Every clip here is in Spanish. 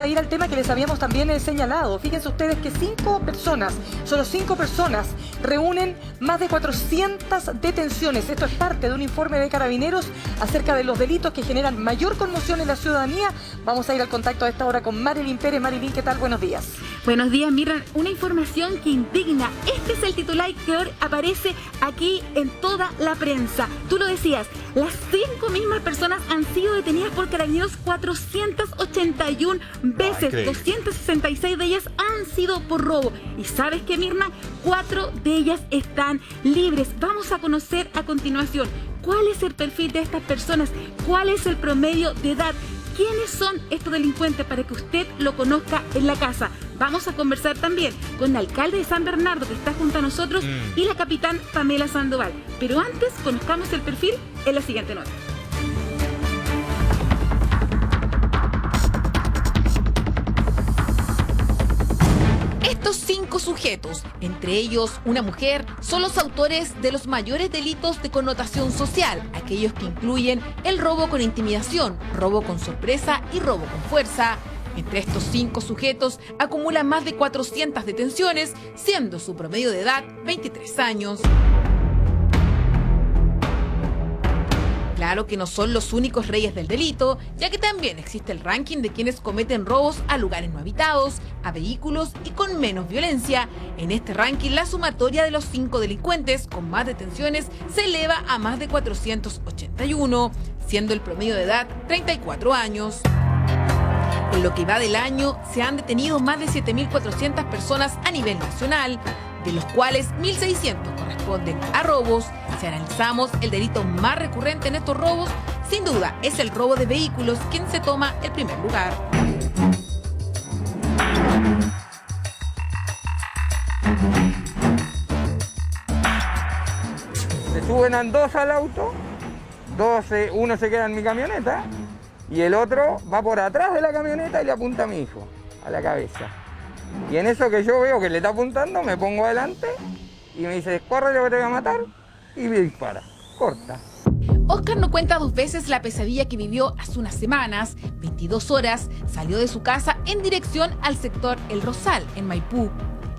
A ir al tema que les habíamos también señalado. Fíjense ustedes que solo 5 personas reúnen más de 400 detenciones. Esto es parte de un informe de Carabineros acerca de los delitos que generan mayor conmoción en la ciudadanía. Vamos a ir al contacto a esta hora con Marilyn Pérez. Marilyn, ¿qué tal? Buenos días. Buenos días, Mirna. Una información que indigna. Este es el titular que hoy aparece aquí en toda la prensa. Tú lo decías, las 5 mismas personas han sido detenidas por Carabineros 481 veces. 266 de ellas han sido por robo. ¿Y sabes qué, Mirna? 4 de ellas están libres. Vamos a conocer a continuación cuál es el perfil de estas personas, cuál es el promedio de edad, quiénes son estos delincuentes para que usted lo conozca en la casa. Vamos a conversar también con el alcalde de San Bernardo, que está junto a nosotros, y la capitán Pamela Sandoval. Pero antes, conozcamos el perfil en la siguiente nota. Estos 5 sujetos, entre ellos una mujer, son los autores de los mayores delitos de connotación social, aquellos que incluyen el robo con intimidación, robo con sorpresa y robo con fuerza. Entre estos 5 sujetos acumulan más de 400 detenciones, siendo su promedio de edad 23 años. Claro que no son los únicos reyes del delito, ya que también existe el ranking de quienes cometen robos a lugares no habitados, a vehículos y con menos violencia. En este ranking, la sumatoria de los 5 delincuentes con más detenciones se eleva a más de 481, siendo el promedio de edad 34 años. En lo que va del año, se han detenido más de 7.400 personas a nivel nacional, de los cuales 1.600 corresponden a robos. Si analizamos el delito más recurrente en estos robos, sin duda es el robo de vehículos quien se toma el primer lugar. Se suben 2 al auto, uno se queda en mi camioneta y el otro va por atrás de la camioneta y le apunta a mi hijo, a la cabeza. Y en eso que yo veo que le está apuntando, me pongo adelante y me dice, corre, yo te voy a matar, y me dispara, corta. Oscar no cuenta 2 veces la pesadilla que vivió hace unas semanas. 22 horas salió de su casa en dirección al sector El Rosal, en Maipú.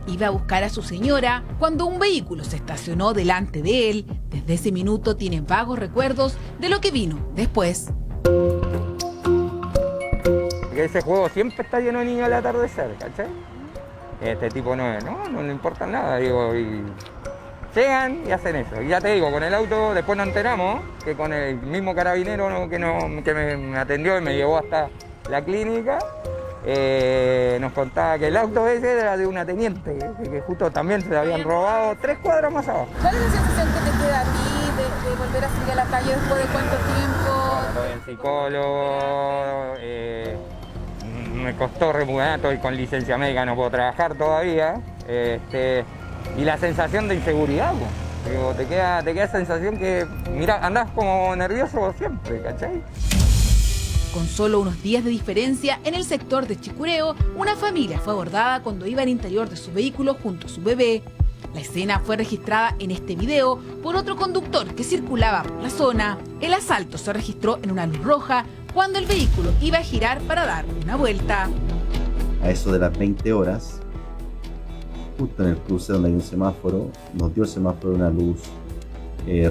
Iba a buscar a su señora cuando un vehículo se estacionó delante de él. Desde ese minuto tiene vagos recuerdos de lo que vino después. Ese juego siempre está lleno de niños al atardecer, ¿cachai? Este tipo no le importa nada, digo, y llegan y hacen eso. Y ya te digo, con el auto después nos enteramos que con el mismo carabinero que me atendió y me llevó hasta la clínica, nos contaba que el auto ese era de una teniente, que justo también se habían robado 3 cuadras más abajo. ¿Cuál es la sensación que te queda a ti de volver a salir a la calle después de cuánto tiempo? Estoy en psicólogo, me costó remunerar, estoy con licencia médica, no puedo trabajar todavía, y la sensación de inseguridad, pues. Digo, te queda sensación que, mira, andás como nervioso siempre, ¿cachai? Con solo unos días de diferencia, en el sector de Chicureo, una familia fue abordada cuando iba al interior de su vehículo junto a su bebé. La escena fue registrada en este video por otro conductor que circulaba por la zona. El asalto se registró en una luz roja cuando el vehículo iba a girar para dar una vuelta. A eso de las 20 horas, justo en el cruce donde hay un semáforo, nos dio el semáforo una luz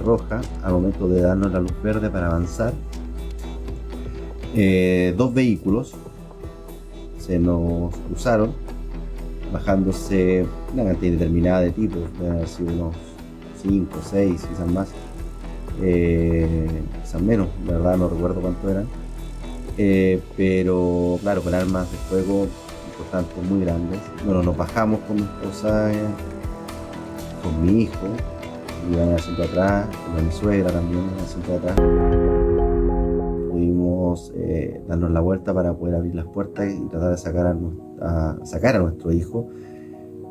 roja. Al momento de darnos la luz verde para avanzar, 2 vehículos se nos cruzaron, bajándose una cantidad determinada de tipos, deben haber sido unos 5, 6, quizás más, quizás menos, la verdad no recuerdo cuánto eran, pero claro, con armas de fuego importantes, muy grandes. Bueno, nos bajamos con mi esposa, con mi hijo, iban en el asiento de atrás, con mi suegra también en el asiento de atrás. Pudimos darnos la vuelta para poder abrir las puertas y tratar de sacar a nuestro hijo.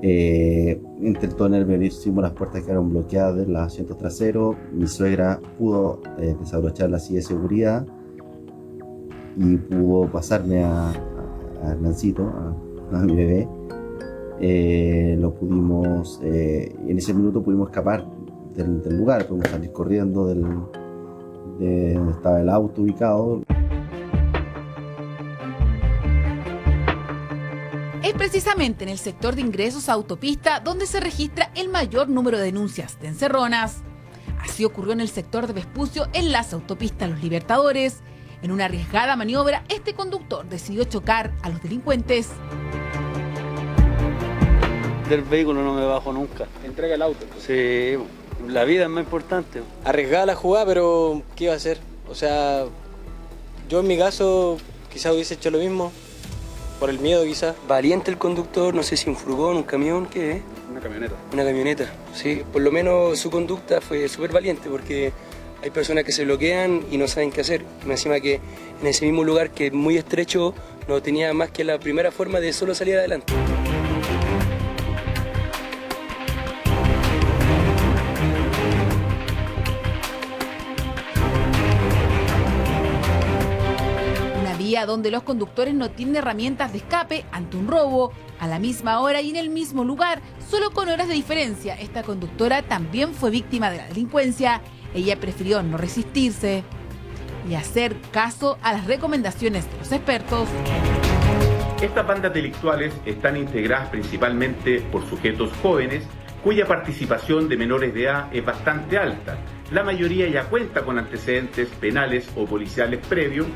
Entre todo nerviosismo, las puertas quedaron bloqueadas de los asientos traseros. Mi suegra pudo desabrochar la silla de seguridad y pudo pasarme a Hernancito, a mi bebé. Lo pudimos, en ese minuto pudimos escapar del lugar, pudimos salir corriendo de donde estaba el auto ubicado. precisamente en el sector de ingresos a autopista donde se registra el mayor número de denuncias de encerronas. Así ocurrió en el sector de Vespucio, en las autopistas Los Libertadores. En una arriesgada maniobra, este conductor decidió chocar a los delincuentes. Del vehículo no me bajo nunca. Entrega el auto. Sí, la vida es más importante. Arriesgada la jugada, pero ¿qué iba a hacer? O sea, yo en mi caso quizás hubiese hecho lo mismo, por el miedo quizás. Valiente el conductor, no sé si un furgón, un camión, ¿qué es? Una camioneta. Una camioneta, sí. Por lo menos su conducta fue súper valiente porque hay personas que se bloquean y no saben qué hacer. Me encima que en ese mismo lugar que es muy estrecho no tenía más que la primera forma de solo salir adelante. Donde los conductores no tienen herramientas de escape ante un robo, a la misma hora y en el mismo lugar, solo con horas de diferencia. Esta conductora también fue víctima de la delincuencia. Ella prefirió no resistirse y hacer caso a las recomendaciones de los expertos. Estas bandas delictuales están integradas principalmente por sujetos jóvenes cuya participación de menores de edad es bastante alta. La mayoría ya cuenta con antecedentes penales o policiales previos,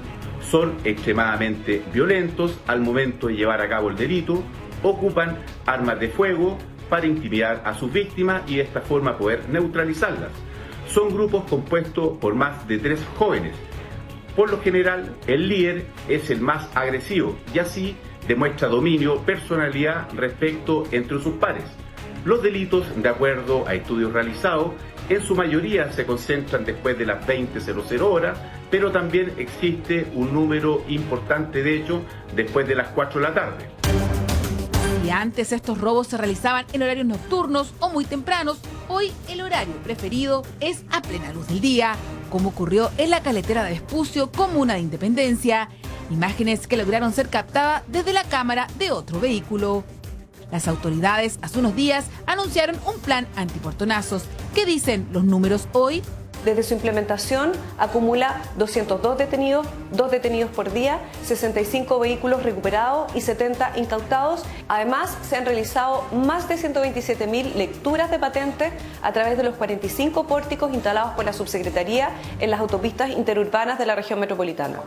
son extremadamente violentos al momento de llevar a cabo el delito, ocupan armas de fuego para intimidar a sus víctimas y de esta forma poder neutralizarlas. Son grupos compuestos por más de 3 jóvenes. Por lo general, el líder es el más agresivo y así demuestra dominio, personalidad respecto entre sus pares. Los delitos, de acuerdo a estudios realizados, en su mayoría se concentran después de las 20:00 horas, pero también existe un número importante de hechos después de las 4 de la tarde. Y antes estos robos se realizaban en horarios nocturnos o muy tempranos, hoy el horario preferido es a plena luz del día, como ocurrió en la caletera de Vespucio, comuna de Independencia. Imágenes que lograron ser captadas desde la cámara de otro vehículo. Las autoridades hace unos días anunciaron un plan antiportonazos. ¿Qué dicen los números hoy? Desde su implementación acumula 202 detenidos, 2 detenidos por día, 65 vehículos recuperados y 70 incautados. Además, se han realizado más de 127.000 lecturas de patentes a través de los 45 pórticos instalados por la Subsecretaría en las autopistas interurbanas de la región metropolitana.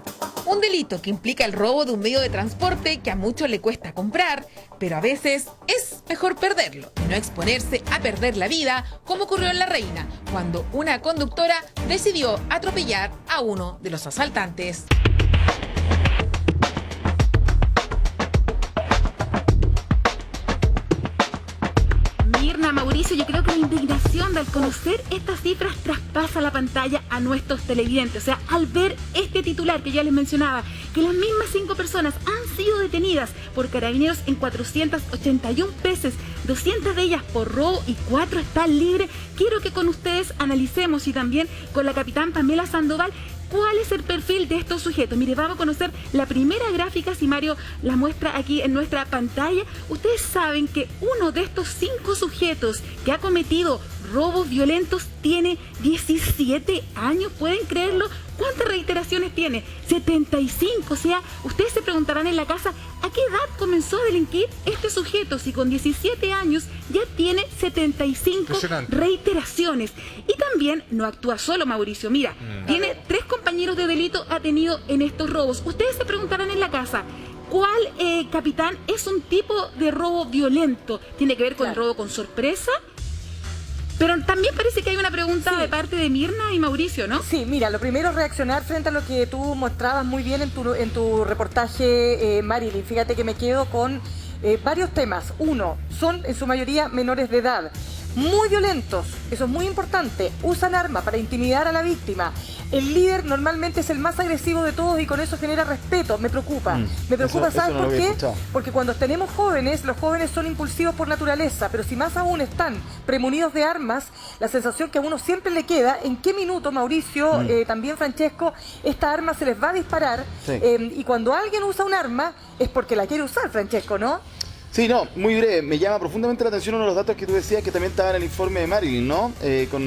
Un delito que implica el robo de un medio de transporte que a muchos le cuesta comprar, pero a veces es mejor perderlo y no exponerse a perder la vida, como ocurrió en La Reina, cuando una conductora decidió atropellar a uno de los asaltantes. Mirna, Mauricio, yo creo que la indignación de al conocer estas cifras traspasa la pantalla a nuestros televidentes. O sea, al ver este titular que ya les mencionaba, que las mismas 5 personas han sido detenidas por Carabineros en 481 veces, 200 de ellas por robo y 4 están libres, quiero que con ustedes analicemos y también con la capitán Pamela Sandoval cuál es el perfil de estos sujetos. Mire, vamos a conocer la primera gráfica, si Mario la muestra aquí en nuestra pantalla. Ustedes saben que uno de estos 5 sujetos que ha cometido robos violentos tiene 17 años, ¿pueden creerlo? ¿Cuántas reiteraciones tiene? 75, o sea, ustedes se preguntarán en la casa, ¿a qué edad comenzó a delinquir este sujeto? Si con 17 años ya tiene 75 reiteraciones. Y también no actúa solo, Mauricio, mira, tiene 3 compañeros de delito ha tenido en estos robos. Ustedes se preguntarán en la casa, ¿cuál, capitán, es un tipo de robo violento? ¿Tiene que ver con el robo con sorpresa? Pero también parece que hay una pregunta de parte de Mirna y Mauricio, ¿no? Sí, mira, lo primero es reaccionar frente a lo que tú mostrabas muy bien en tu reportaje, Marilyn. Fíjate que me quedo con varios temas. Uno, son en su mayoría menores de edad, muy violentos, eso es muy importante, usan armas para intimidar a la víctima. El líder normalmente es el más agresivo de todos y con eso genera respeto. Me preocupa. ¿Sabes por qué? Porque cuando tenemos jóvenes, los jóvenes son impulsivos por naturaleza, pero si más aún están premunidos de armas, la sensación que a uno siempre le queda, ¿en qué minuto, Mauricio, también Francesco, esta arma se les va a disparar? Y cuando alguien usa un arma es porque la quiere usar, Francesco, ¿no? Sí, no, muy breve. Me llama profundamente la atención uno de los datos que tú decías que también estaba en el informe de Marilyn, ¿no? Con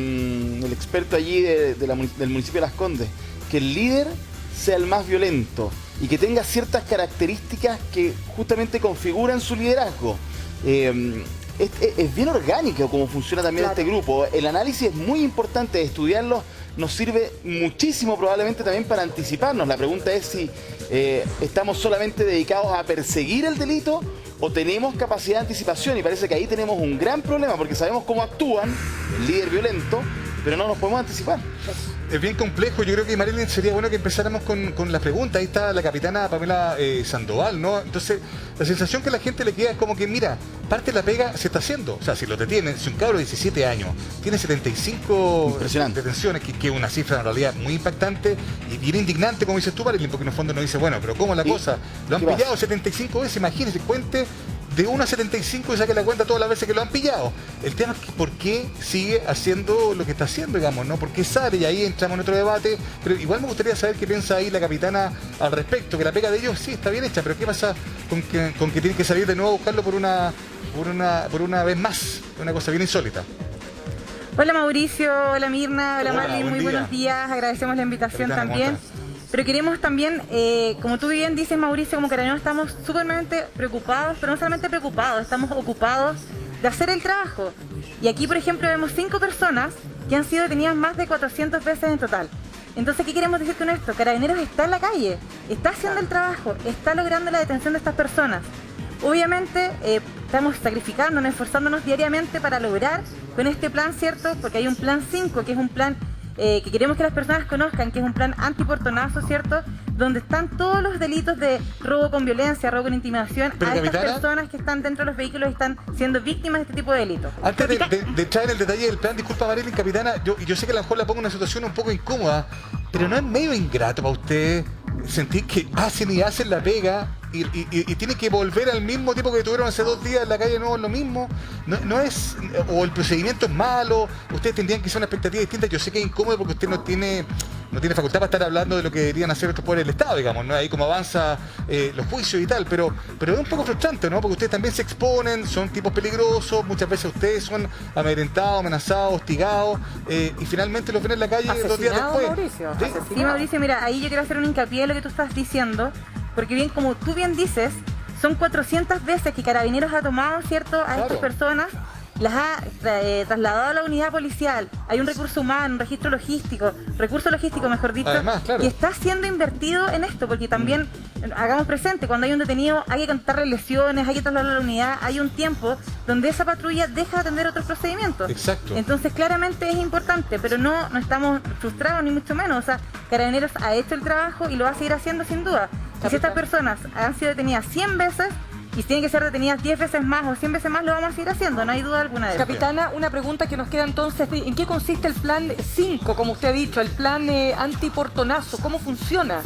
el experto allí del municipio de Las Condes. Que el líder sea el más violento. y que tenga ciertas características que justamente configuran su liderazgo. Es bien orgánico cómo funciona también este grupo. El análisis es muy importante, estudiarlo nos sirve muchísimo probablemente también para anticiparnos. La pregunta es si estamos solamente dedicados a perseguir el delito o tenemos capacidad de anticipación, y parece que ahí tenemos un gran problema porque sabemos cómo actúan el líder violento, pero no nos podemos anticipar. Es bien complejo. Yo creo que, Marilyn, sería bueno que empezáramos con las preguntas. Ahí está la capitana Pamela Sandoval, ¿no? Entonces, la sensación que a la gente le queda es como que, mira, parte de la pega se está haciendo. O sea, si lo detienen, si un cabro de 17 años tiene 75 detenciones, que es una cifra en realidad muy impactante y bien indignante, como dices tú, Marilyn, porque en el fondo nos dice, bueno, pero ¿cómo es la cosa? Lo han pillado 75 veces, imagínense, cuente de 1 a 75 y saque la cuenta todas las veces que lo han pillado. El tema es que por qué sigue haciendo lo que está haciendo, digamos, ¿no? ¿Por qué sale? Y ahí entramos en otro debate, pero igual me gustaría saber qué piensa ahí la capitana al respecto, que la pega de ellos sí está bien hecha, pero ¿qué pasa con que tienen que salir de nuevo a buscarlo por una vez más? Una cosa bien insólita. Hola Mauricio, hola Mirna, hola Marilyn, muy día. buenos días, agradecemos la invitación Capitana, ¿cómo también. estás? Pero queremos también, como tú bien dices, Mauricio, como carabineros estamos súpermente preocupados, pero no solamente preocupados, estamos ocupados de hacer el trabajo. Y aquí, por ejemplo, vemos 5 personas que han sido detenidas más de 400 veces en total. Entonces, ¿qué queremos decir con esto? Carabineros está en la calle, está haciendo el trabajo, está logrando la detención de estas personas. Obviamente, estamos sacrificándonos, esforzándonos diariamente para lograr con este plan, ¿cierto? Porque hay un plan 5, que es un plan que queremos que las personas conozcan, que es un plan antiportonazo, ¿cierto? Donde están todos los delitos de robo con violencia, robo con intimidación a estas personas que están dentro de los vehículos y están siendo víctimas de este tipo de delitos. Antes de entrar en el detalle del plan, disculpa Marilyn, capitana, yo sé que a lo mejor la pongo en una situación un poco incómoda, pero ¿no es medio ingrato para usted sentir que hacen y hacen la pega y tiene que volver al mismo tiempo que tuvieron hace 2 días en la calle? No, lo mismo, no es, o el procedimiento es malo, ustedes tendrían que ser una expectativa distinta. Yo sé que es incómodo porque usted no tiene facultad para estar hablando de lo que deberían hacer otros poderes del Estado, digamos, ¿no? Ahí como avanza los juicios y tal, pero es un poco frustrante, ¿no? Porque ustedes también se exponen, son tipos peligrosos, muchas veces ustedes son amedrentados, amenazados, hostigados, y finalmente los ven en la calle 2 días después. Mauricio. Sí, Mauricio, mira, ahí yo quiero hacer un hincapié en lo que tú estás diciendo, porque bien, como tú bien dices, son 400 veces que Carabineros ha tomado, ¿cierto?, a estas personas, las ha trasladado a la unidad policial. Hay un recurso humano, un recurso logístico, mejor dicho, además, claro, y está siendo invertido en esto, porque también, hagamos presente, cuando hay un detenido hay que contarle lesiones, hay que trasladarlo a la unidad, hay un tiempo donde esa patrulla deja de atender otros procedimientos. Exacto. Entonces, claramente es importante, pero no estamos frustrados ni mucho menos. O sea, Carabineros ha hecho el trabajo y lo va a seguir haciendo sin duda. Y si estas personas han sido detenidas 100 veces, y tienen que ser detenidas 10 veces más o 100 veces más, lo vamos a seguir haciendo, no hay duda alguna de eso. Capitana, una pregunta que nos queda entonces, ¿en qué consiste el plan 5, como usted ha dicho, el plan antiportonazo? ¿Cómo funciona?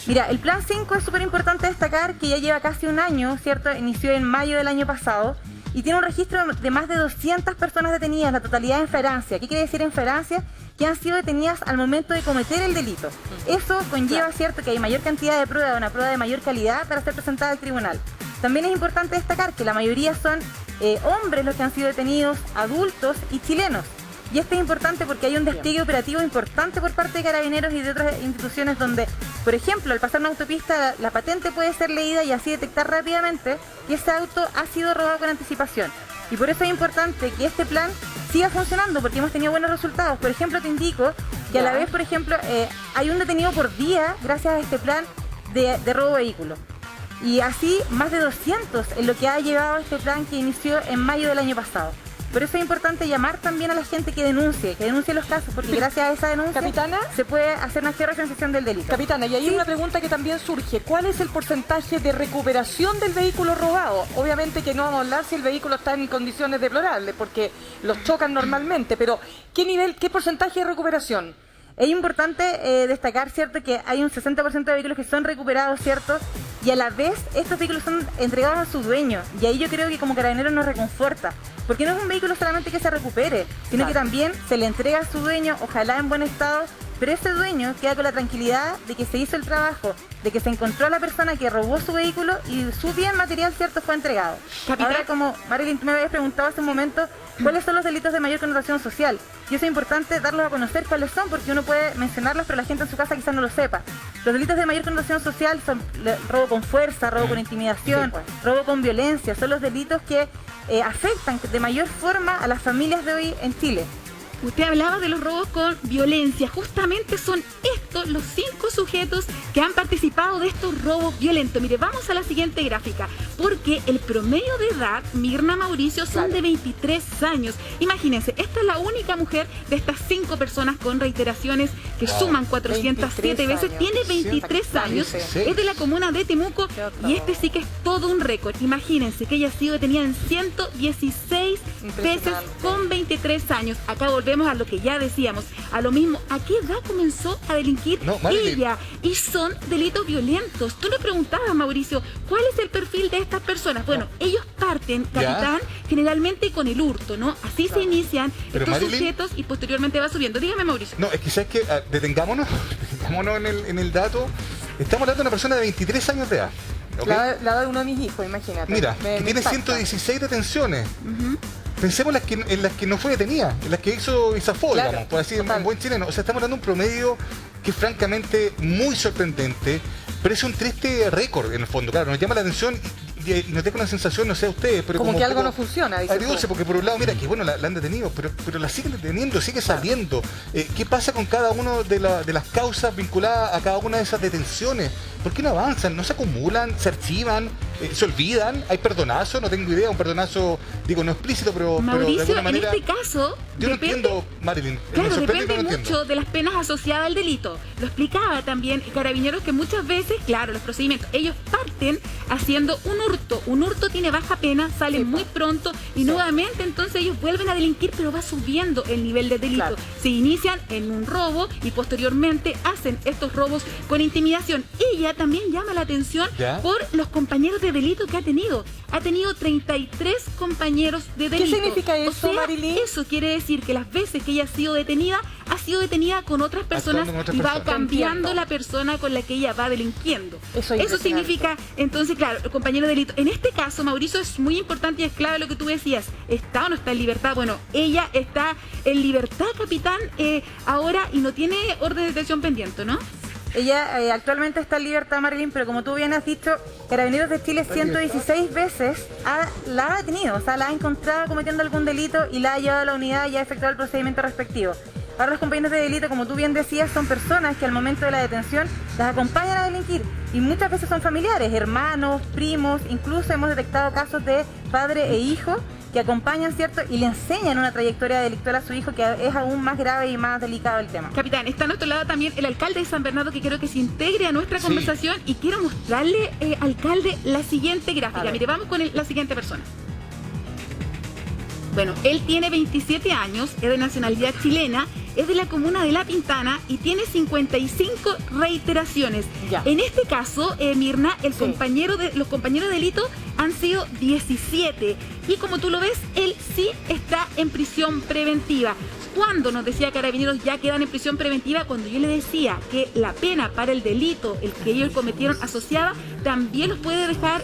Mira, el plan 5 es súper importante destacar que ya lleva casi un año, ¿cierto? Inició en mayo del año pasado y tiene un registro de más de 200 personas detenidas, la totalidad en flagrancia. ¿Qué quiere decir en flagrancia? Que han sido detenidas al momento de cometer el delito. Eso conlleva, ¿cierto?, que hay mayor cantidad de prueba, una prueba de mayor calidad para ser presentada al tribunal. También es importante destacar que la mayoría son hombres los que han sido detenidos, adultos y chilenos. Y esto es importante porque hay un despliegue operativo importante por parte de Carabineros y de otras instituciones donde, por ejemplo, al pasar una autopista, la patente puede ser leída y así detectar rápidamente que ese auto ha sido robado con anticipación. Y por eso es importante que este plan siga funcionando porque hemos tenido buenos resultados. Por ejemplo, te indico que a la vez, por ejemplo, hay un detenido por día gracias a este plan de robo de vehículo. Y así más de 200 en lo que ha llevado este plan que inició en mayo del año pasado. Por eso es importante llamar también a la gente que denuncie los casos, porque gracias a esa denuncia, capitana, se puede hacer una cierta sensación del delito. Capitana, y hay una pregunta que también surge. ¿Cuál es el porcentaje de recuperación del vehículo robado? Obviamente que no vamos a hablar si el vehículo está en condiciones deplorables, porque los chocan normalmente, pero ¿qué porcentaje de recuperación? Es importante destacar, ¿cierto?, que hay un 60% de vehículos que son recuperados, ¿cierto?, y a la vez estos vehículos son entregados a su dueño, y ahí yo creo que como Carabineros nos reconforta, porque no es un vehículo solamente que se recupere, sino que también se le entrega a su dueño, ojalá en buen estado, pero ese dueño queda con la tranquilidad de que se hizo el trabajo, de que se encontró a la persona que robó su vehículo y su bien material, cierto, fue entregado. Capitán. Ahora, como Marilyn, tú me habías preguntado hace un momento cuáles son los delitos de mayor connotación social, y eso es importante darlos a conocer cuáles son, porque uno puede mencionarlos, pero la gente en su casa quizás no lo sepa. Los delitos de mayor connotación social son robo con fuerza, robo con intimidación, robo con violencia, son los delitos que afectan de mayor forma a las familias de hoy en Chile. Usted hablaba de los robos con violencia. Justamente son estos los 5 sujetos que han participado de estos robos violentos. Mire, vamos a la siguiente gráfica. Porque el promedio de edad, Mirna, Mauricio, son de 23 años. Imagínense, esta es la única mujer de estas 5 personas con reiteraciones que suman 407 veces. Tiene 23 años. Es de la comuna de Temuco y este sí que es todo un récord. Imagínense que ella ha sido detenida en 116 veces con 23 años. Acá volvemos a lo que ya decíamos, a lo mismo. ¿A qué edad comenzó a delinquir ella? Y son delitos violentos. Tú le preguntabas, Mauricio, ¿cuál es el perfil de estas personas? Bueno, ellos parten, capitán, generalmente con el hurto, ¿no? Así se inician estos sujetos y posteriormente va subiendo. Dígame, Mauricio. No, es que sabes que detengámonos en el dato. Estamos hablando de una persona de 23 años de edad. ¿Okay? La edad de uno de mis hijos, imagínate. Mira, que tiene 116 detenciones. Pensemos en las que no fue detenida, en las que hizo y zafó, digamos, por así en buen chileno. O sea, estamos dando un promedio que es francamente muy sorprendente, pero es un triste récord en el fondo. Claro, nos llama la atención y nos deja una sensación, no sé a ustedes, pero como que algo no funciona, agridulce, porque por un lado, mira, que bueno, la han detenido, pero la siguen deteniendo, sigue saliendo. ¿Qué pasa con cada una de las causas vinculadas a cada una de esas detenciones? ¿Por qué no avanzan? ¿No se acumulan? ¿Se archivan? ¿Se olvidan? ¿Hay perdonazo? No tengo idea, un perdonazo, digo, no explícito, pero Mauricio, de alguna manera, en este caso, yo no entiendo, Marilyn. Claro, depende mucho de las penas asociadas al delito. Lo explicaba también Carabineros, que muchas veces, claro, los procedimientos, ellos parten haciendo un hurto. Un hurto tiene baja pena, salen muy pronto y nuevamente entonces ellos vuelven a delinquir, pero va subiendo el nivel de delito. Se inician en un robo y posteriormente hacen estos robos con intimidación. Ella también llama la atención por los compañeros de delito que ha tenido. Ha tenido 33 compañeros de delito. ¿Qué significa eso, Marilyn? Eso quiere decir que las veces que ella ha sido detenida con otras personas y va cambiando la persona con la que ella va delinquiendo. Eso significa, entonces, claro, el compañero de delito. En este caso, Mauricio, es muy importante y es clave lo que tú decías. ¿Está o no está en libertad? Bueno, ella está en libertad, capitán, ahora, y no tiene orden de detención pendiente, ¿no? Ella actualmente está en libertad, Marilyn, pero como tú bien has dicho, Carabineros de Chile 116 veces la ha detenido, o sea, la ha encontrado cometiendo algún delito y la ha llevado a la unidad y ha efectuado el procedimiento respectivo. Ahora los compañeros de delito, como tú bien decías, son personas que al momento de la detención las acompañan a delinquir y muchas veces son familiares, hermanos, primos, incluso hemos detectado casos de padre e hijo que acompañan, ¿cierto? Y le enseñan una trayectoria delictual a su hijo, que es aún más grave y más delicado el tema. Capitán, está a nuestro lado también el alcalde de San Bernardo, que quiero que se integre a nuestra conversación y quiero mostrarle, alcalde, la siguiente gráfica. Mire, vamos con la siguiente persona. Bueno, él tiene 27 años, es de nacionalidad chilena, es de la comuna de La Pintana y tiene 55 reiteraciones. En este caso, Mirna, los compañeros de delito han sido 17. Y como tú lo ves, él sí está en prisión preventiva. Cuando nos decía Carabineros ya quedan en prisión preventiva, cuando yo le decía que la pena para el delito, el que ellos cometieron asociada, también los puede dejar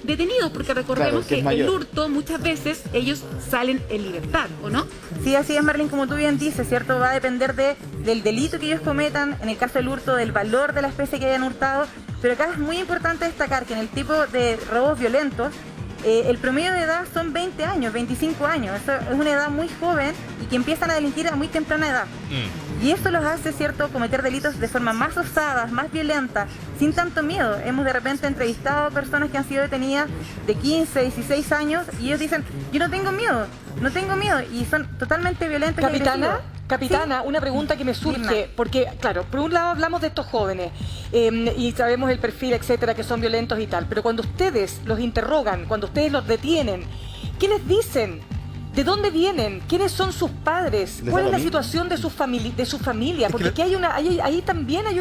detenidos, porque recordemos que el hurto muchas veces ellos salen en libertad, ¿o no? Sí, así es, Marlene, como tú bien dices, ¿cierto? Va a depender del delito que ellos cometan, en el caso del hurto, del valor de la especie que hayan hurtado, pero acá es muy importante destacar que en el tipo de robos violentos, el promedio de edad son 20 años, 25 años. Eso es una edad muy joven y que empiezan a delinquir a muy temprana edad. Y eso los hace, ¿cierto?, cometer delitos de forma más osadas, más violenta, sin tanto miedo. Hemos de repente entrevistado a personas que han sido detenidas de 15, 16 años y ellos dicen, yo no tengo miedo, y son totalmente violentos. Capitana, una pregunta que me surge, porque, claro, por un lado hablamos de estos jóvenes y sabemos el perfil, etcétera, que son violentos y tal, pero cuando ustedes los interrogan, cuando ustedes los detienen, ¿qué les dicen? ¿De dónde vienen? ¿Quiénes son sus padres? ¿Cuál es la situación de su familia? Porque aquí ahí también hay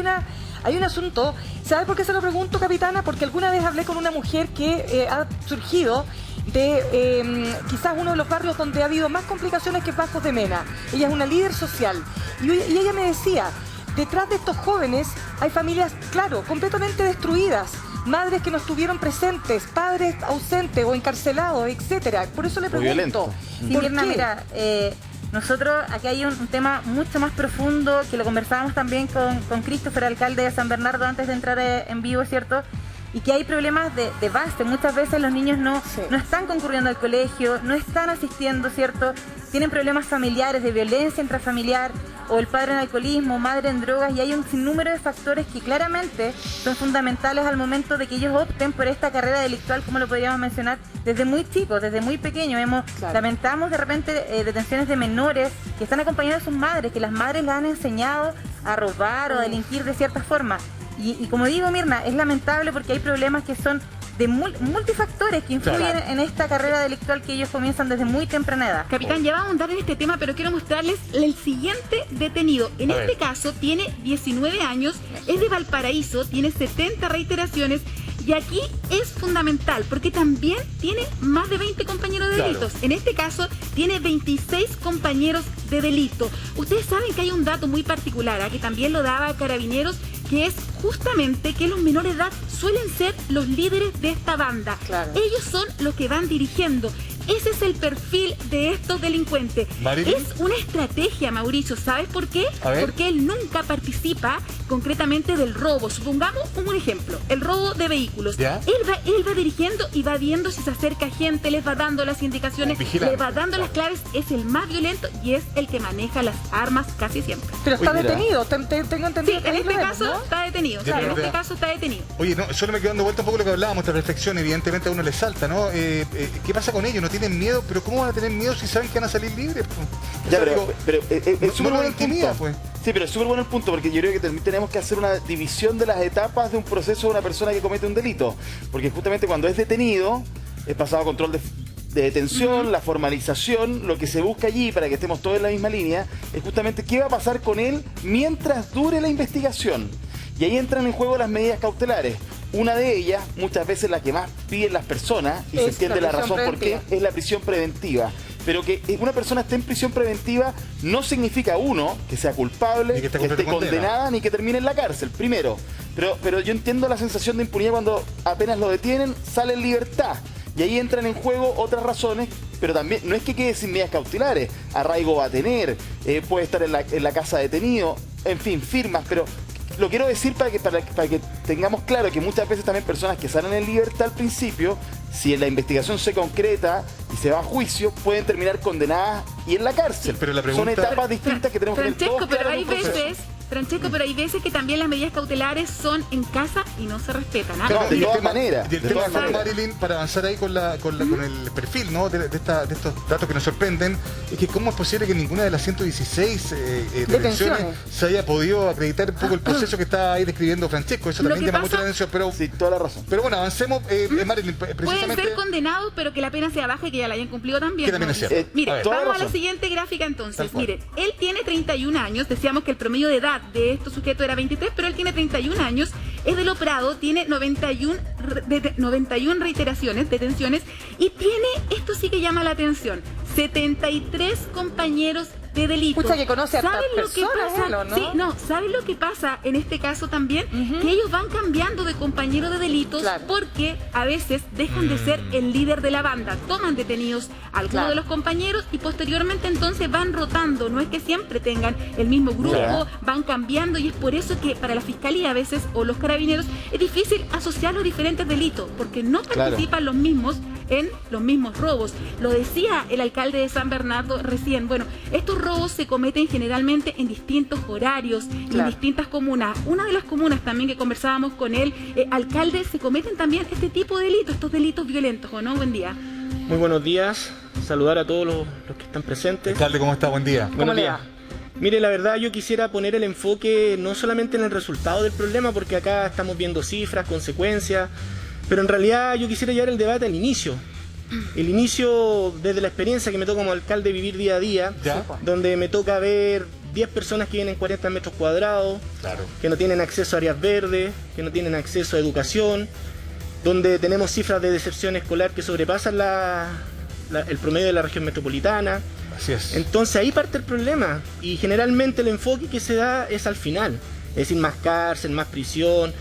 un asunto. ¿Sabes por qué se lo pregunto, capitana? Porque alguna vez hablé con una mujer que ha surgido de quizás uno de los barrios donde ha habido más complicaciones que Bajos de Mena. Ella es una líder social y ella me decía, detrás de estos jóvenes hay familias, claro, completamente destruidas. Madres que no estuvieron presentes, padres ausentes o encarcelados, etcétera. Por eso le pregunto. Sí, Mirna, mira, nosotros aquí hay un tema mucho más profundo que lo conversábamos también con Christopher, alcalde de San Bernardo, antes de entrar en vivo, ¿cierto? Y que hay problemas de base. Muchas veces los niños no están concurriendo al colegio, no están asistiendo, ¿cierto? Tienen problemas familiares, de violencia intrafamiliar, o el padre en alcoholismo, madre en drogas, y hay un sinnúmero de factores que claramente son fundamentales al momento de que ellos opten por esta carrera delictual, como lo podríamos mencionar, desde muy chicos, desde muy pequeños. Lamentamos de repente detenciones de menores que están acompañados de sus madres, que las madres les han enseñado a robar o a delinquir de cierta forma. Y como digo, Mirna, es lamentable porque hay problemas que son de multifactores que influyen en esta carrera delictual que ellos comienzan desde muy temprana edad. Capitán, ya vamos a andar en este tema, pero quiero mostrarles el siguiente detenido. En este caso tiene 19 años, es de Valparaíso, tiene 70 reiteraciones. Y aquí es fundamental porque también tiene más de 20 compañeros de delitos. En este caso tiene 26 compañeros de delito. Ustedes saben que hay un dato muy particular, que también lo daba Carabineros, que es justamente que los menores de edad suelen ser los líderes de esta banda. Ellos son los que van dirigiendo. Ese es el perfil de estos delincuentes. ¿Marilyn? Es una estrategia, Mauricio. ¿Sabes por qué? Porque él nunca participa concretamente del robo. Supongamos un ejemplo, el robo de vehículos. Él va dirigiendo y va viendo si se acerca gente, les va dando las indicaciones, les va dando las claves. Es el más violento y es el que maneja las armas casi siempre. Pero está detenido, tengo entendido. Sí, en este caso está detenido. En este caso está detenido. Oye, no, solo me quedo dando vuelta un poco lo que hablábamos, esta reflexión, evidentemente a uno le salta, ¿no? ¿Qué pasa con ellos? ¿No tienen miedo? ¿Pero cómo van a tener miedo si saben que van a salir libres? Ya, pero es súper bueno el punto. Pues. Sí, pero es súper bueno el punto, porque yo creo que tenemos que hacer una división de las etapas de un proceso de una persona que comete un delito. Porque justamente cuando es detenido, es pasado a control de detención, la formalización. Lo que se busca allí, para que estemos todos en la misma línea, es justamente qué va a pasar con él mientras dure la investigación. Y ahí entran en juego las medidas cautelares. Una de ellas, muchas veces la que más piden las personas, y se entiende la razón por qué, es la prisión preventiva. Pero que una persona esté en prisión preventiva no significa, uno, que sea culpable, que esté condenada, ni que termine en la cárcel, primero. Pero yo entiendo la sensación de impunidad cuando apenas lo detienen, sale en libertad. Y ahí entran en juego otras razones, pero también no es que quede sin medidas cautelares. Arraigo va a tener, puede estar en la casa detenido, en fin, firmas, pero lo quiero decir para que tengamos claro que muchas veces también personas que salen en libertad al principio, si la investigación se concreta y se va a juicio, pueden terminar condenadas y en la cárcel. Pero la pregunta... Son etapas distintas que tenemos que tener todos claros en un proceso. Francesco, pero hay veces que también las medidas cautelares son en casa y no se respetan. No, de todas maneras. Y el tema, Marilyn, para avanzar ahí con el perfil, ¿no? de estos datos que nos sorprenden, es que cómo es posible que ninguna de las 116 detenciones se haya podido acreditar un poco el proceso que está ahí describiendo Francesco. Eso también llama mucho la atención. Pero, sí, toda la razón. Pero bueno, avancemos, Marilyn, precisamente... Pueden ser condenados, pero que la pena sea baja y que ya la hayan cumplido también. Que también es cierto. Mire, vamos a la siguiente gráfica entonces. Miren, él tiene 31 años, decíamos que el promedio de edad de estos sujetos era 23, pero él tiene 31 años, es de Lo Prado, tiene 91 reiteraciones, detenciones, y tiene, esto sí que llama la atención, 73 compañeros de delito. Escucha, que conoce a ¿Saben lo que pasa? ¿no? Sí, no, ¿saben lo que pasa en este caso también? Que ellos van cambiando de compañero de delitos porque a veces dejan de ser el líder de la banda, toman detenidos a algunos de los compañeros y posteriormente entonces van rotando, no es que siempre tengan el mismo grupo, van cambiando, y es por eso que para la fiscalía a veces o los carabineros es difícil asociar los diferentes delitos porque no participan los mismos en los mismos robos. Lo decía el alcalde de San Bernardo recién. Bueno, estos robos se cometen generalmente en distintos horarios, en distintas comunas. Una de las comunas también que conversábamos con él, alcalde, se cometen también este tipo de delitos, estos delitos violentos, ¿o no? Buen día. Muy buenos días, saludar a todos los que están presentes. Alcalde, ¿cómo está? Buen día. Buenos días. Mire, la verdad yo quisiera poner el enfoque no solamente en el resultado del problema, porque acá estamos viendo cifras, consecuencias, pero en realidad yo quisiera llevar el debate al inicio. El inicio desde la experiencia que me toca como alcalde vivir día a día, donde me toca ver 10 personas que viven en 40 metros cuadrados, que no tienen acceso a áreas verdes, que no tienen acceso a educación, donde tenemos cifras de deserción escolar que sobrepasan el promedio de la región metropolitana, Así es. Entonces ahí parte el problema y generalmente el enfoque que se da es al final, es decir, más cárcel, más prisión,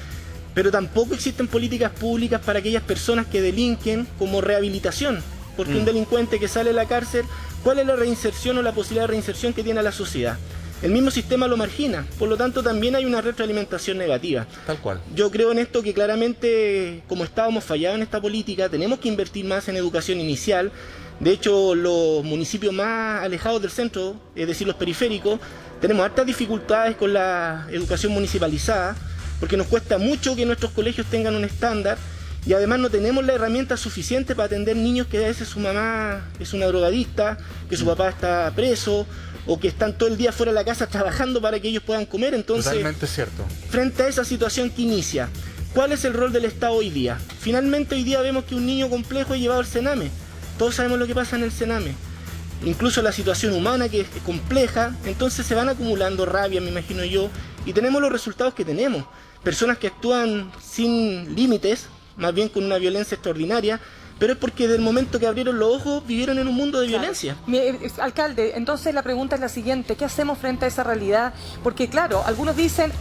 pero tampoco existen políticas públicas para aquellas personas que delinquen como rehabilitación, porque un delincuente que sale de la cárcel, ¿cuál es la reinserción o la posibilidad de reinserción que tiene a la sociedad? El mismo sistema lo margina, por lo tanto también hay una retroalimentación negativa. Tal cual. Yo creo en esto que claramente como Estado hemos fallado en esta política, tenemos que invertir más en educación inicial. De hecho, los municipios más alejados del centro, es decir, los periféricos, tenemos hartas dificultades con la educación municipalizada, porque nos cuesta mucho que nuestros colegios tengan un estándar y además no tenemos la herramienta suficiente para atender niños que a veces su mamá es una drogadicta, que su papá está preso o que están todo el día fuera de la casa trabajando para que ellos puedan comer. Entonces, totalmente cierto. Frente a esa situación que inicia, ¿cuál es el rol del Estado hoy día? Finalmente hoy día vemos que un niño complejo es llevado al Sename. Todos sabemos lo que pasa en el Sename. Incluso la situación humana que es compleja, entonces se van acumulando rabia, me imagino yo, y tenemos los resultados que tenemos. Personas que actúan sin límites, más bien con una violencia extraordinaria, pero es porque desde el momento que abrieron los ojos vivieron en un mundo de violencia. Alcalde, entonces la pregunta es la siguiente, ¿qué hacemos frente a esa realidad? Porque claro, algunos dicen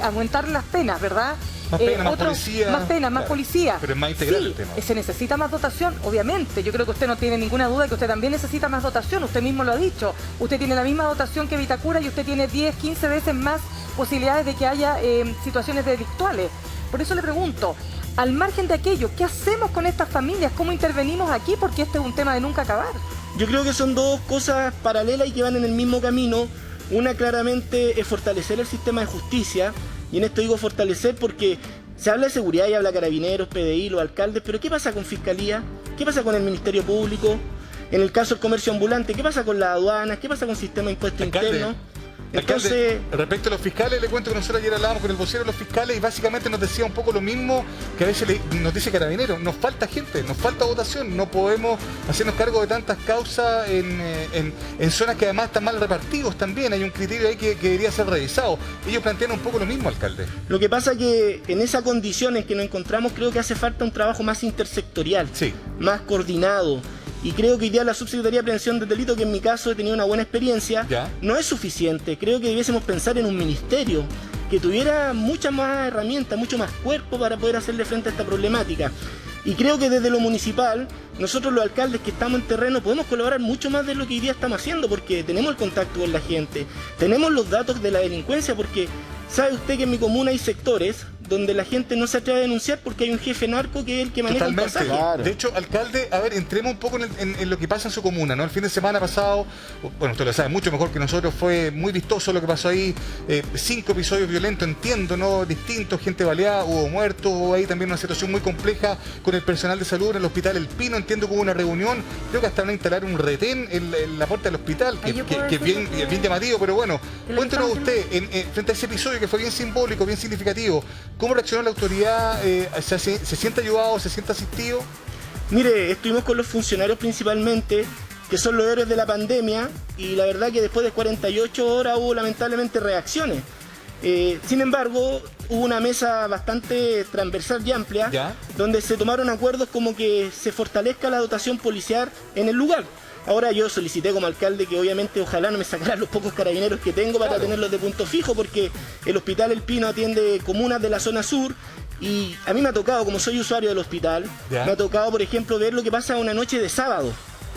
aumentar las penas, ¿verdad? Más pena, más policía. Más pena, más policía. Pero es más integral sí, el tema. Se necesita más dotación, obviamente. Yo creo que usted no tiene ninguna duda que usted también necesita más dotación. Usted mismo lo ha dicho. Usted tiene la misma dotación que Vitacura y usted tiene 10, 15 veces más posibilidades de que haya situaciones delictuales. Por eso le pregunto, al margen de aquello, ¿qué hacemos con estas familias? ¿Cómo intervenimos aquí? Porque este es un tema de nunca acabar. Yo creo que son dos cosas paralelas y que van en el mismo camino. Una claramente es fortalecer el sistema de justicia, y en esto digo fortalecer porque se habla de seguridad y habla Carabineros, PDI, los alcaldes, pero ¿qué pasa con Fiscalía? ¿Qué pasa con el Ministerio Público? En el caso del comercio ambulante, ¿qué pasa con las aduanas? ¿Qué pasa con el sistema de impuesto interno? Entonces, respecto a los fiscales, le cuento que nosotros ayer hablábamos con el vocero de los fiscales y básicamente nos decía un poco lo mismo que a veces nos dice Carabineros. Nos falta gente, nos falta votación, no podemos hacernos cargo de tantas causas en zonas que además están mal repartidos también. Hay un criterio ahí que debería ser revisado. Ellos plantean un poco lo mismo, alcalde. Lo que pasa es que en esa condición en que nos encontramos creo que hace falta un trabajo más intersectorial, más coordinado. Y creo que hoy día la Subsecretaría de Prevención del Delito, que en mi caso he tenido una buena experiencia, no es suficiente. Creo que debiésemos pensar en un ministerio que tuviera muchas más herramientas, mucho más cuerpo para poder hacerle frente a esta problemática. Y creo que desde lo municipal, nosotros los alcaldes que estamos en terreno podemos colaborar mucho más de lo que hoy día estamos haciendo, porque tenemos el contacto con la gente, tenemos los datos de la delincuencia, porque sabe usted que en mi comuna hay sectores donde la gente no se atreve a denunciar porque hay un jefe narco que es el que maneja el pasaje. De hecho, alcalde, a ver, entremos un poco en lo que pasa en su comuna, ¿no? El fin de semana pasado, bueno, usted lo sabe mucho mejor que nosotros, fue muy vistoso lo que pasó ahí, 5 episodios violentos, entiendo, ¿no? Distintos, gente baleada, hubo muertos, hubo ahí también una situación muy compleja con el personal de salud en el hospital El Pino, entiendo que hubo una reunión, creo que hasta van a instalar un retén en la puerta del hospital, que es bien llamativo, pero bueno, cuéntenos usted, frente a ese episodio que fue bien simbólico, bien significativo, ¿cómo reaccionó la autoridad? ¿Se siente ayudado? ¿Se siente asistido? Mire, estuvimos con los funcionarios principalmente, que son los héroes de la pandemia, y la verdad que después de 48 horas hubo lamentablemente reacciones. Sin embargo, hubo una mesa bastante transversal y amplia, donde se tomaron acuerdos como que se fortalezca la dotación policial en el lugar. Ahora yo solicité como alcalde que obviamente ojalá no me sacaran los pocos carabineros que tengo para tenerlos de punto fijo, porque el Hospital El Pino atiende comunas de la zona sur y a mí me ha tocado, como soy usuario del hospital, me ha tocado por ejemplo ver lo que pasa una noche de sábado.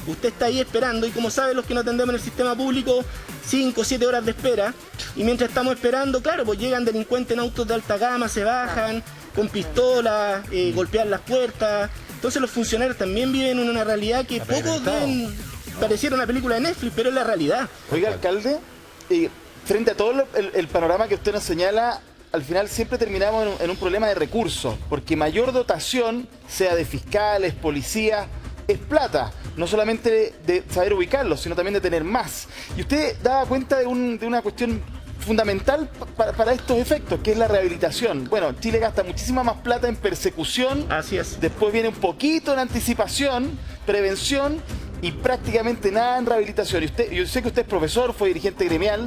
Usted está ahí esperando y como saben los que no atendemos en el sistema público, 5 o 7 horas de espera, y mientras estamos esperando, claro, pues llegan delincuentes en autos de alta gama, se bajan con pistolas, golpean las puertas. Entonces los funcionarios también viven en una realidad que pocos ven. Pareciera una película de Netflix, pero es la realidad. Oiga, alcalde, frente a todo el panorama que usted nos señala, al final siempre terminamos en un problema de recursos, porque mayor dotación, sea de fiscales, policías, es plata, no solamente de saber ubicarlos, sino también de tener más. Y usted daba cuenta de una cuestión fundamental para estos efectos, que es la rehabilitación. Bueno, Chile gasta muchísima más plata en persecución, así es. Después viene un poquito en anticipación, prevención, y prácticamente nada en rehabilitación. Y yo sé que usted es profesor, fue dirigente gremial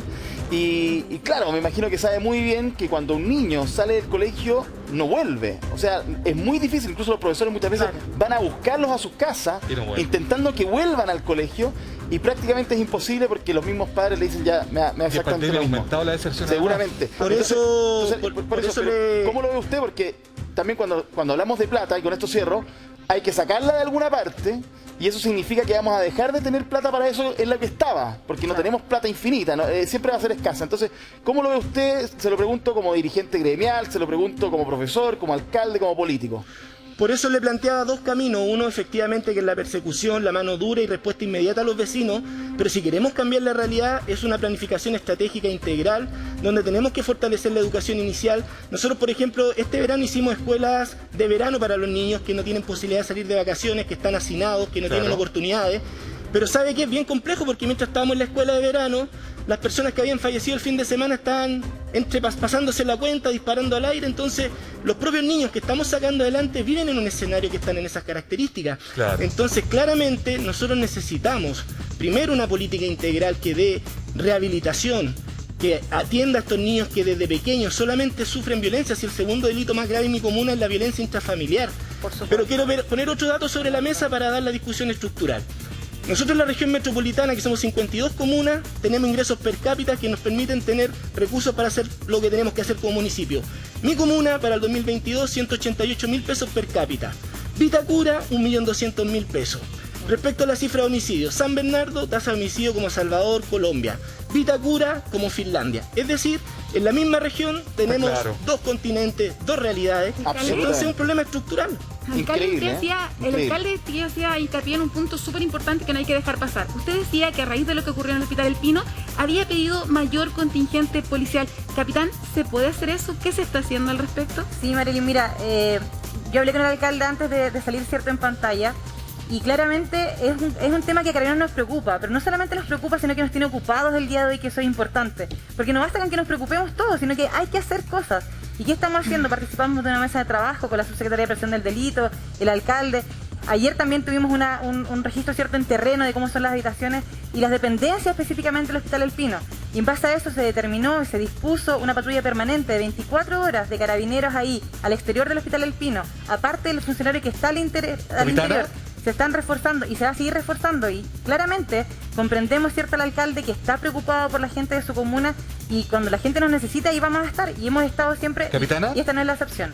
y claro, me imagino que sabe muy bien que cuando un niño sale del colegio no vuelve. O sea, es muy difícil, incluso los profesores muchas veces van a buscarlos a sus casas intentando que vuelvan al colegio y prácticamente es imposible porque los mismos padres le dicen ya me da exactamente lo mismo. Aumentado la deserción. Seguramente. Por eso, ¿cómo lo ve usted? Porque también cuando hablamos de plata, y con esto cierro, hay que sacarla de alguna parte. Y eso significa que vamos a dejar de tener plata para eso en la que estaba, porque no tenemos plata infinita, ¿no? Siempre va a ser escasa. Entonces, ¿cómo lo ve usted? Se lo pregunto como dirigente gremial, se lo pregunto como profesor, como alcalde, como político. Por eso le planteaba dos caminos. Uno, efectivamente, que es la persecución, la mano dura y respuesta inmediata a los vecinos. Pero si queremos cambiar la realidad, es una planificación estratégica integral, donde tenemos que fortalecer la educación inicial. Nosotros, por ejemplo, este verano hicimos escuelas de verano para los niños que no tienen posibilidad de salir de vacaciones, que están hacinados, que no tienen oportunidades. Pero sabe que es bien complejo porque mientras estábamos en la escuela de verano, las personas que habían fallecido el fin de semana estaban pasándose la cuenta, disparando al aire. Entonces, los propios niños que estamos sacando adelante viven en un escenario que están en esas características. Claro. Entonces, claramente, nosotros necesitamos, primero, una política integral que dé rehabilitación, que atienda a estos niños que desde pequeños solamente sufren violencia. Si el segundo delito más grave en mi comuna es la violencia intrafamiliar. Pero quiero poner otro dato sobre la mesa para dar la discusión estructural. Nosotros en la región metropolitana, que somos 52 comunas, tenemos ingresos per cápita que nos permiten tener recursos para hacer lo que tenemos que hacer como municipio. Mi comuna, para el 2022, 188.000 pesos per cápita. Vitacura, 1.200.000 pesos. Respecto a la cifra de homicidios, San Bernardo, tasa de homicidio como Salvador, Colombia. Vitacura como Finlandia. Es decir, en la misma región tenemos dos continentes, dos realidades. Entonces es un problema estructural. Alcalde, el alcalde hacía hincapié en un punto súper importante que no hay que dejar pasar. Usted decía que a raíz de lo que ocurrió en el Hospital El Pino había pedido mayor contingente policial. Capitán, ¿se puede hacer eso? ¿Qué se está haciendo al respecto? Sí, Marilyn, mira, yo hablé con el alcalde antes de salir en pantalla. Y claramente es un tema que a Carabineros nos preocupa, pero no solamente nos preocupa, sino que nos tiene ocupados el día de hoy, que eso es importante. Porque no basta con que nos preocupemos todos, sino que hay que hacer cosas. ¿Y qué estamos haciendo? Participamos de una mesa de trabajo con la subsecretaria de Prevención del Delito, el alcalde. Ayer también tuvimos un registro en terreno de cómo son las habitaciones y las dependencias específicamente del Hospital El Pino. Y en base a eso se determinó y se dispuso una patrulla permanente de 24 horas de carabineros ahí, al exterior del Hospital El Pino, aparte del funcionario que está al interior. Se están reforzando y se va a seguir reforzando, y claramente comprendemos, ¿cierto?, al alcalde que está preocupado por la gente de su comuna, y cuando la gente nos necesita ahí vamos a estar, y hemos estado siempre. ¿Capitana? Y esta no es la excepción.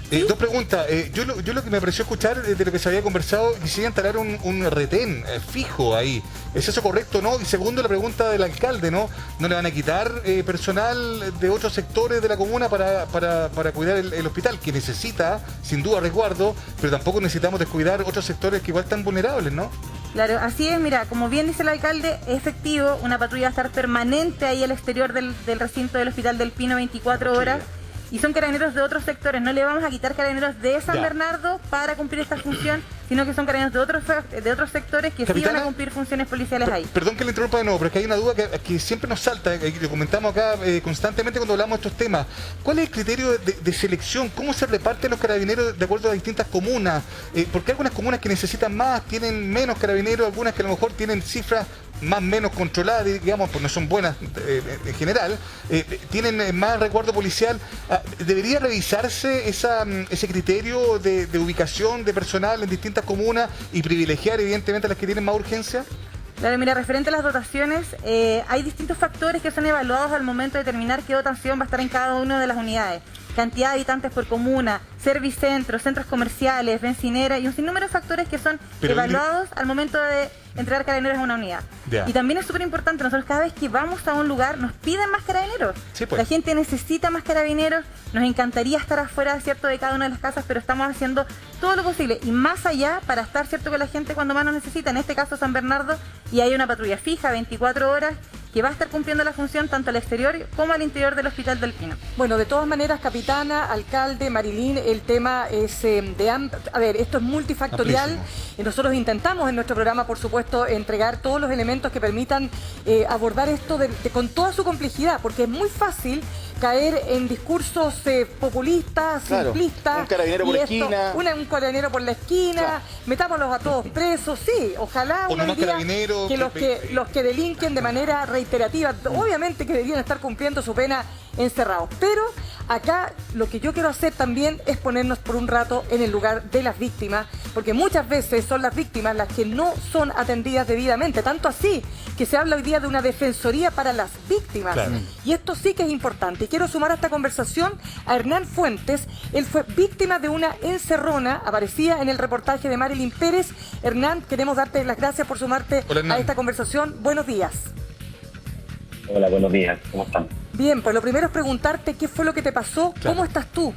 ¿Sí? Dos preguntas. Yo lo que me pareció escuchar de lo que se había conversado, quisiera instalar un retén fijo ahí. ¿Es eso correcto, no? Y segundo, la pregunta del alcalde, ¿no? ¿No le van a quitar personal de otros sectores de la comuna para cuidar el hospital, que necesita, sin duda, resguardo, pero tampoco necesitamos descuidar otros sectores que igual están vulnerables, ¿no? Claro, así es. Mira, como bien dice el alcalde, es efectivo, una patrulla va a estar permanente ahí al exterior del recinto del Hospital del Pino 24 horas. Y son carabineros de otros sectores. No le vamos a quitar carabineros de San Bernardo para cumplir esta función, sino que son carabineros de otros sectores que sí van a cumplir funciones policiales ahí. Perdón que le interrumpa de nuevo, pero es que hay una duda que siempre nos salta, que lo comentamos acá constantemente cuando hablamos de estos temas. ¿Cuál es el criterio de selección? ¿Cómo se reparten los carabineros de acuerdo a distintas comunas? Porque hay algunas comunas que necesitan más, tienen menos carabineros, algunas que a lo mejor tienen cifras más o menos controladas, digamos, pues no son buenas en general, tienen más resguardo policial. ¿Debería revisarse ese criterio de ubicación de personal en distintas comunas y privilegiar evidentemente a las que tienen más urgencia? Claro, mira, referente a las dotaciones, hay distintos factores que son evaluados al momento de determinar qué dotación va a estar en cada una de las unidades. Cantidad de habitantes por comuna, servicentros, centros comerciales, bencineras y un sinnúmero de factores que son evaluados al momento de entregar carabineros a una unidad. Y también es súper importante, nosotros cada vez que vamos a un lugar nos piden más carabineros. Sí, pues. La gente necesita más carabineros, nos encantaría estar afuera, ¿cierto?, de cada una de las casas, pero estamos haciendo todo lo posible y más allá para estar, ¿cierto?, con la gente cuando más nos necesita. En este caso San Bernardo, y hay una patrulla fija 24 horas que va a estar cumpliendo la función tanto al exterior como al interior del Hospital del Pino. Bueno, de todas maneras, capitana, alcalde, Marilyn, el tema es a ver, esto es multifactorial. Nosotros intentamos en nuestro programa, por supuesto, entregar todos los elementos que permitan abordar esto con toda su complejidad, porque es muy fácil caer en discursos populistas, simplistas. Un carabinero por la esquina. Un carabinero por la esquina, metámoslos a todos presos, sí, ojalá uno diría que los que delinquen de manera reiterativa, obviamente que deberían estar cumpliendo su pena encerrados, pero Acá lo que yo quiero hacer también es ponernos por un rato en el lugar de las víctimas, porque muchas veces son las víctimas las que no son atendidas debidamente, tanto así que se habla hoy día de una defensoría para las víctimas. Claro. Y esto sí que es importante. Y quiero sumar a esta conversación a Hernán Fuentes. Él fue víctima de una encerrona, aparecía en el reportaje de Marilyn Pérez. Hernán, queremos darte las gracias por sumarte a esta conversación. Buenos días. Hola, buenos días. ¿Cómo están? Bien, pues lo primero es preguntarte qué fue lo que te pasó, ¿cómo estás tú?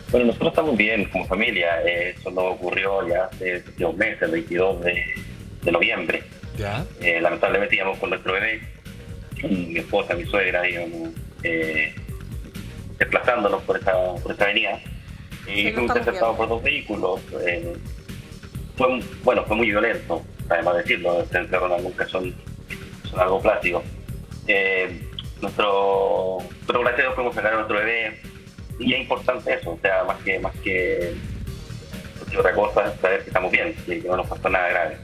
Bueno, nosotros estamos bien como familia. Eso nos ocurrió ya hace 2 meses, el 22 de noviembre. ¿Ya? Lamentablemente íbamos con nuestro bebé, mi esposa, mi suegra, íbamos desplazándonos por esta avenida. Y fuimos interceptados por 2 vehículos. Fue muy violento, además de decirlo, estas encerronas nunca son algo plástico. Pero gracias a Dios pudimos sacar a nuestro bebé, y es importante eso, o sea, más que otra cosa, saber que estamos bien, que no nos pasó nada grave.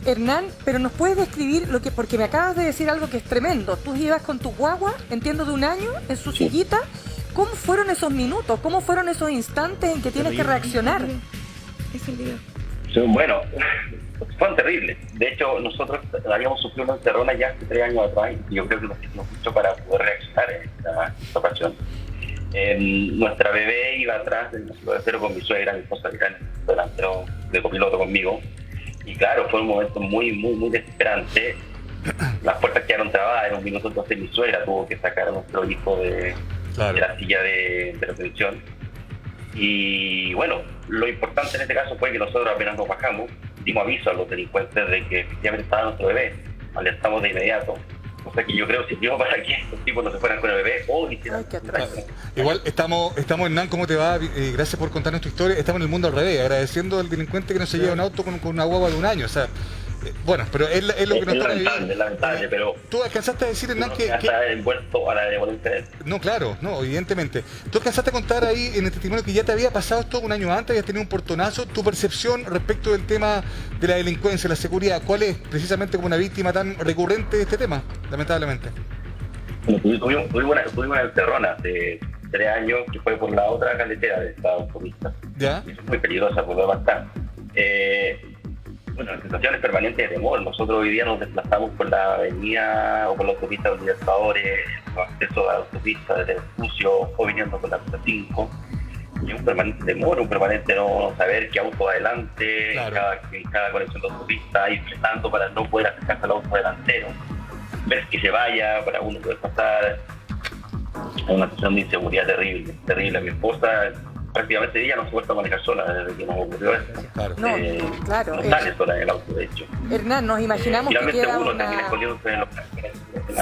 Hernán, pero nos puedes describir lo que, porque me acabas de decir algo que es tremendo. Tú ibas con tu guagua, entiendo, de 1 año, en su sillita. ¿Cómo fueron esos minutos? ¿Cómo fueron esos instantes en que tienes que reaccionar? Bueno, fueron terribles. De hecho, nosotros habíamos sufrido una encerrona ya hace 3 años atrás, y yo creo que nos sirvió mucho para poder reaccionar en esta ocasión. Nuestra bebé iba atrás del cero con mi suegra, mi esposa, que era el delantero de copiloto conmigo. Y claro, fue un momento muy desesperante. Las puertas quedaron trabadas. En un minuto entonces mi suegra tuvo que sacar a nuestro hijo de la silla de retención. Y bueno, lo importante en este caso fue que nosotros apenas nos bajamos, dimos aviso a los delincuentes de que efectivamente estaba nuestro bebé. Alertamos de inmediato. O sea que yo creo que sirvió para que estos tipos no se fueran con el bebé o hicieran... Igual estamos Hernán, ¿cómo te va? Gracias por contarnos tu historia. Estamos en el mundo al revés, agradeciendo al delincuente que no se lleva un auto con una guagua de 1 año. O sea, bueno, pero es lo que nos está viviendo. Es lamentable, pero... Tú alcanzaste a decir, Hernán, que está envuelto a la devolución. No, claro, no, evidentemente. Tú alcanzaste a contar ahí en el testimonio que ya te había pasado esto 1 año antes, habías tenido un portonazo. Tu percepción respecto del tema de la delincuencia, la seguridad, ¿cuál es precisamente como una víctima tan recurrente de este tema, lamentablemente? Bueno, tuvimos una encerrona hace 3 años que fue por la otra carretera de esta autopista. ¿Ya? Es muy peligrosa por bastante. Bueno, situaciones permanentes de temor. Nosotros hoy día nos desplazamos por la avenida o por la autopista de los Libertadores, con acceso a la autopista de Vespucio, o viniendo por la ruta 5. Y un permanente temor, un permanente no saber qué auto va adelante, en cada conexión de autopista, ir frenando para no poder acercarse al auto delantero, ver que se vaya para uno poder pasar. Es una situación de inseguridad terrible. Mi esposa prácticamente ella no se puede manejar sola desde que nos ocurrió esto. Claro. No sale sola en el auto, de hecho. Hernán, nos imaginamos finalmente que queda uno una... termina escondiéndose en los...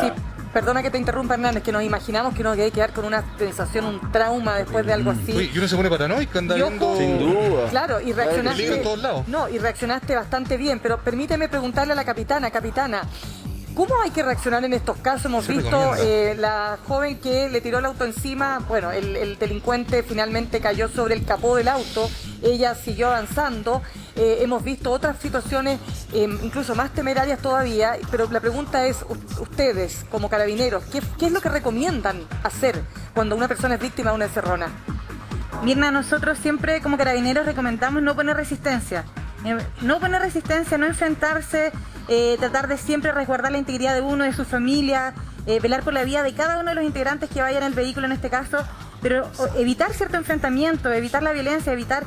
Sí, perdona que te interrumpa, Hernán, es que nos imaginamos que uno debe quedar con una sensación, un trauma después de algo así. Uy, y uno se pone paranoico, anda viendo... Sin duda. Claro, y reaccionaste... en todos lados. No, y reaccionaste bastante bien, pero permíteme preguntarle a la capitana, ¿cómo hay que reaccionar en estos casos? Hemos visto la joven que le tiró el auto encima, bueno, el delincuente finalmente cayó sobre el capó del auto, ella siguió avanzando, hemos visto otras situaciones incluso más temerarias todavía, pero la pregunta es, ustedes como carabineros, ¿qué es lo que recomiendan hacer cuando una persona es víctima de una encerrona? Mirna, nosotros siempre como carabineros recomendamos no poner resistencia. No poner resistencia, no enfrentarse, tratar de siempre resguardar la integridad de uno, de su familia, velar por la vida de cada uno de los integrantes que vayan en el vehículo en este caso, pero evitar cierto enfrentamiento, evitar la violencia, evitar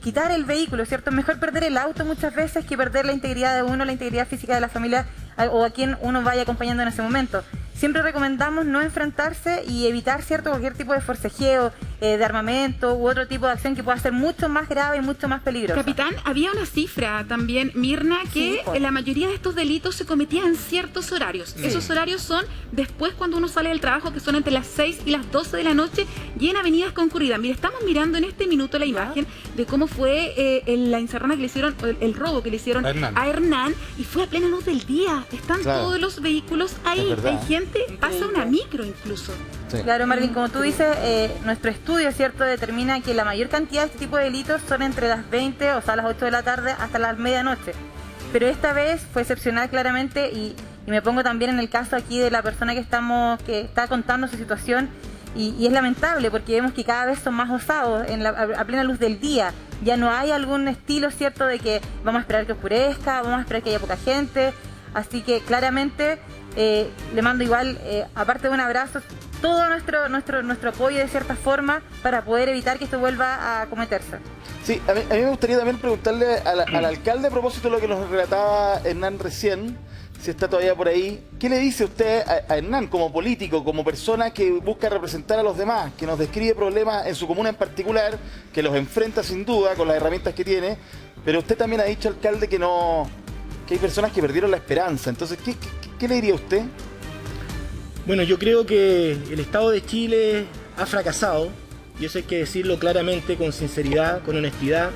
quitar el vehículo, ¿cierto? Es mejor perder el auto muchas veces que perder la integridad de uno, la integridad física de la familia o a quien uno vaya acompañando en ese momento. Siempre recomendamos no enfrentarse y evitar cualquier tipo de forcejeo, de armamento u otro tipo de acción que pueda ser mucho más grave y mucho más peligrosa. Capitán, había una cifra también, Mirna, que la mayoría de estos delitos se cometían en ciertos horarios. Esos horarios son después cuando uno sale del trabajo, que son entre las 6 y las 12 de la noche y en avenidas concurridas. Mira, estamos mirando en este minuto la imagen de cómo fue la encerrona que le hicieron, el robo que le hicieron a Hernán, y fue a plena luz del día. Están todos los vehículos ahí, hay gente, pasa una micro incluso. Claro, Marvin, como tú dices, nuestro estudio, ¿cierto?, determina que la mayor cantidad de este tipo de delitos son entre las 20, o sea, las 8 de la tarde hasta las medianoche. Pero esta vez fue excepcional claramente y y me pongo también en el caso aquí de la persona que está contando su situación, y es lamentable porque vemos que cada vez son más osados a plena luz del día. Ya no hay algún estilo, ¿cierto?, de que vamos a esperar que oscurezca, vamos a esperar que haya poca gente. Así que claramente le mando igual, aparte de un abrazo, todo nuestro apoyo de cierta forma para poder evitar que esto vuelva a cometerse. Sí, a mí me gustaría también preguntarle al alcalde a propósito de lo que nos relataba Hernán recién, si está todavía por ahí. ¿Qué le dice usted a Hernán como político, como persona que busca representar a los demás, que nos describe problemas en su comuna en particular, que los enfrenta sin duda con las herramientas que tiene, pero usted también ha dicho, alcalde, que hay personas que perdieron la esperanza? Entonces, ¿qué le diría usted? Bueno, yo creo que el Estado de Chile ha fracasado, y eso hay que decirlo claramente, con sinceridad, con honestidad.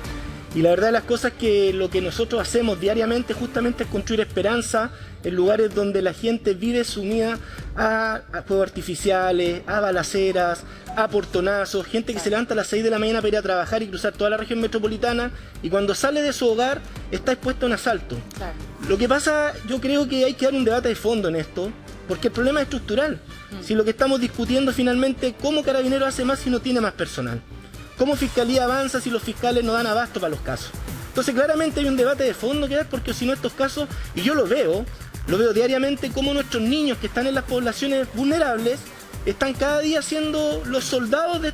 Y la verdad de las cosas es que lo que nosotros hacemos diariamente justamente es construir esperanza en lugares donde la gente vive sumida a fuegos artificiales, a balaceras, a portonazos, gente que se levanta a las 6 de la mañana para ir a trabajar y cruzar toda la región metropolitana, y cuando sale de su hogar está expuesto a un asalto. Claro. Lo que pasa, yo creo que hay que dar un debate de fondo en esto, porque el problema es estructural. Si lo que estamos discutiendo finalmente, ¿cómo Carabineros hace más si no tiene más personal? ¿Cómo Fiscalía avanza si los fiscales no dan abasto para los casos? Entonces claramente hay un debate de fondo que dar, porque si no estos casos, y yo lo veo diariamente, como nuestros niños que están en las poblaciones vulnerables están cada día siendo los soldados de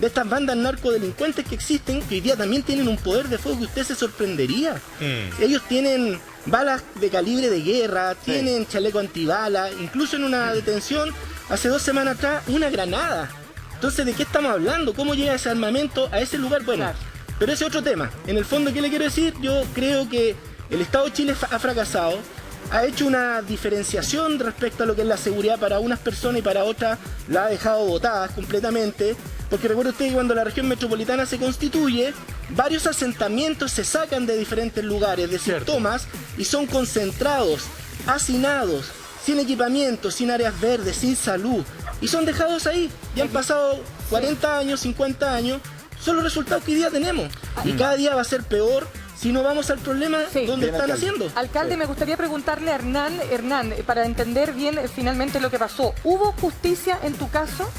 estas bandas narcodelincuentes que existen, que hoy día también tienen un poder de fuego que usted se sorprendería. Ellos tienen balas de calibre de guerra, tienen chaleco antibala, incluso en una detención hace 2 semanas atrás, una granada. Entonces, ¿de qué estamos hablando? ¿Cómo llega ese armamento a ese lugar? Bueno, pero ese es otro tema. En el fondo, ¿qué le quiero decir? Yo creo que el Estado de Chile ha fracasado, ha hecho una diferenciación respecto a lo que es la seguridad para unas personas y para otras la ha dejado botadas completamente, porque recuerde usted que cuando la región metropolitana se constituye, varios asentamientos se sacan de diferentes lugares, de tomas, y son concentrados, hacinados, sin equipamiento, sin áreas verdes, sin salud, y son dejados ahí. Ya han pasado 40 años, 50 años, son los resultados que hoy día tenemos, y cada día va a ser peor si no vamos al problema donde están haciendo. Alcalde, me gustaría preguntarle a Hernán, para entender bien finalmente lo que pasó. ¿Hubo justicia en tu caso?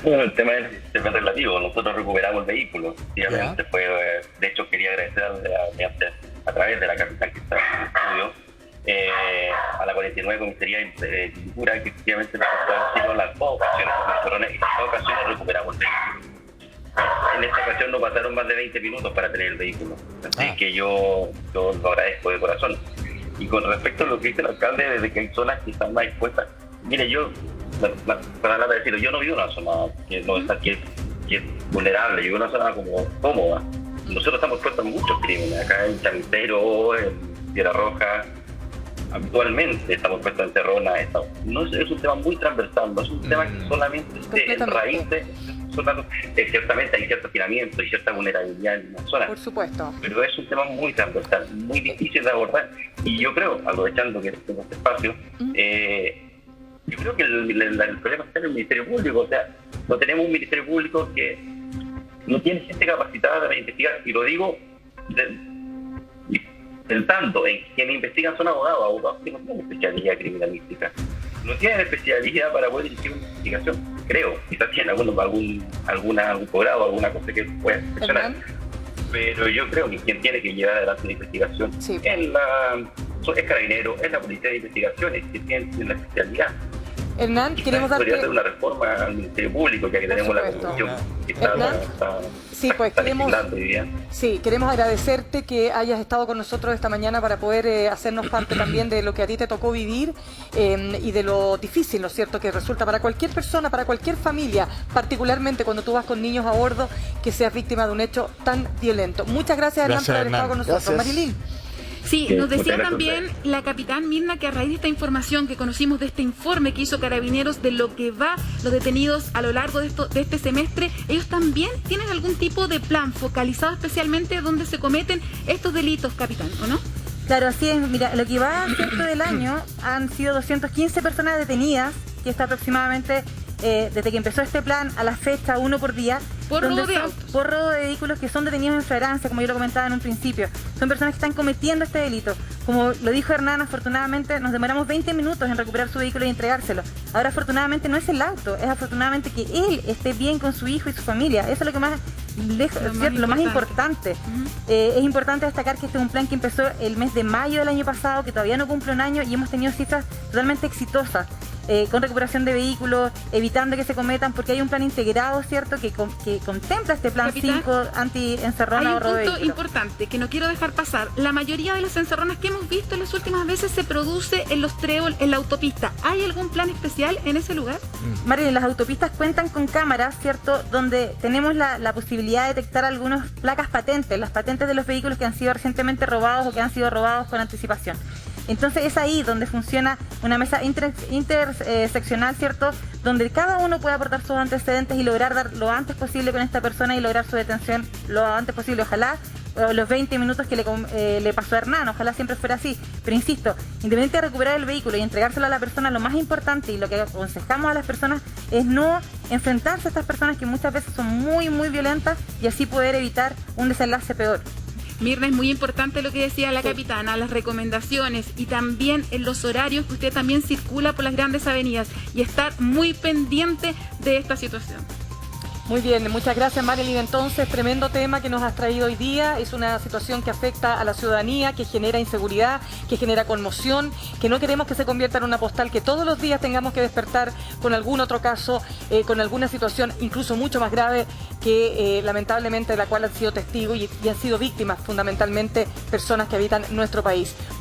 Bueno, el tema es relativo. Nosotros recuperamos el vehículo. Efectivamente fue, de hecho, quería agradecer a través de la capitán que está en el estudio, a la 49 Comisaría de Cultura, que efectivamente nos ha las 2 ocasiones, y las 2 ocasiones recuperamos el vehículo. En esta ocasión no pasaron más de 20 minutos para tener el vehículo, así que yo lo agradezco de corazón. Y con respecto a lo que dice el alcalde, desde que hay zonas que están más expuestas, mire, yo, para nada decirlo, yo no vivo en una zona que no está, que es vulnerable, yo vivo en una zona como cómoda. Nosotros estamos expuestos a muchos crímenes, acá en Chamitero, en Piedra Roja, actualmente estamos expuestos en Terrona. No es un tema muy transversal, no es un tema que solamente esté en raíces. Ciertamente hay cierto hacinamiento y cierta vulnerabilidad en la zona. Por supuesto. Pero es un tema muy transversal, muy difícil de abordar. Y yo creo, aprovechando que tengo este espacio, yo creo que el problema está en el Ministerio Público. O sea, no tenemos un Ministerio Público que no tiene gente capacitada para investigar. Y lo digo pensando en quienes investigan son abogados que no tienen especialidad criminalística. No tienen especialidad para poder dirigir una investigación, creo. Quizás tienen algún posgrado, alguna cosa que pueda excepcionar. Pero yo creo que quien tiene que llevar adelante la investigación es Carabinero, es la Policía de Investigaciones, que tienen la especialidad. Hernán, queremos darte... Podría hacer una reforma al Ministerio Público, ya que tenemos la Constitución que queremos agradecerte que hayas estado con nosotros esta mañana para poder hacernos parte también de lo que a ti te tocó vivir y de lo difícil, ¿no es cierto?, que resulta para cualquier persona, para cualquier familia, particularmente cuando tú vas con niños a bordo, que seas víctima de un hecho tan violento. Muchas gracias, Hernán, por haber estado con nosotros. Marilyn. Sí, nos decía también la capitán Mirna que a raíz de esta información que conocimos, de este informe que hizo Carabineros de lo que va los detenidos a lo largo de este semestre, ellos también tienen algún tipo de plan focalizado especialmente donde se cometen estos delitos, capitán, ¿o no? Claro, así es. Mira, lo que va, ¿cierto?, del año han sido 215 personas detenidas, que está aproximadamente desde que empezó este plan a la fecha, uno por día. Por robo de autos. Por robo de vehículos que son detenidos en flagrancia, como yo lo comentaba en un principio. Son personas que están cometiendo este delito. Como lo dijo Hernán, afortunadamente nos demoramos 20 minutos en recuperar su vehículo y entregárselo. Ahora afortunadamente no es el auto, es afortunadamente que él esté bien con su hijo y su familia. Eso es lo que más lo más importante. Es importante destacar que este es un plan que empezó el mes de mayo del año pasado, que todavía no cumple un año, y hemos tenido cifras totalmente exitosas. Con recuperación de vehículos, evitando que se cometan, porque hay un plan integrado, ¿cierto?, que contempla este plan 5 anti-encerrona o robo de Hay un punto vehículos. importante que no quiero dejar pasar. La mayoría de las encerronas que hemos visto en las últimas veces se produce en los trébol, en la autopista. ¿Hay algún plan especial en ese lugar? Marilyn, las autopistas cuentan con cámaras, ¿cierto?, donde tenemos la posibilidad de detectar algunas placas patentes, las patentes de los vehículos que han sido recientemente robados o que han sido robados con anticipación. Entonces es ahí donde funciona una mesa interseccional, ¿cierto?, donde cada uno puede aportar sus antecedentes y lograr dar lo antes posible con esta persona y lograr su detención lo antes posible. Ojalá los 20 minutos que le pasó a Hernán, ojalá siempre fuera así. Pero insisto, independientemente de recuperar el vehículo y entregárselo a la persona, lo más importante y lo que aconsejamos a las personas es no enfrentarse a estas personas que muchas veces son muy, muy violentas, y así poder evitar un desenlace peor. Mirna, es muy importante lo que decía la capitana, las recomendaciones y también en los horarios que usted también circula por las grandes avenidas, y estar muy pendiente de esta situación. Muy bien, muchas gracias, Marilyn. Entonces, tremendo tema que nos has traído hoy día. Es una situación que afecta a la ciudadanía, que genera inseguridad, que genera conmoción, que no queremos que se convierta en una postal, que todos los días tengamos que despertar con algún otro caso, con alguna situación incluso mucho más grave que lamentablemente de la cual han sido testigos y han sido víctimas fundamentalmente personas que habitan nuestro país.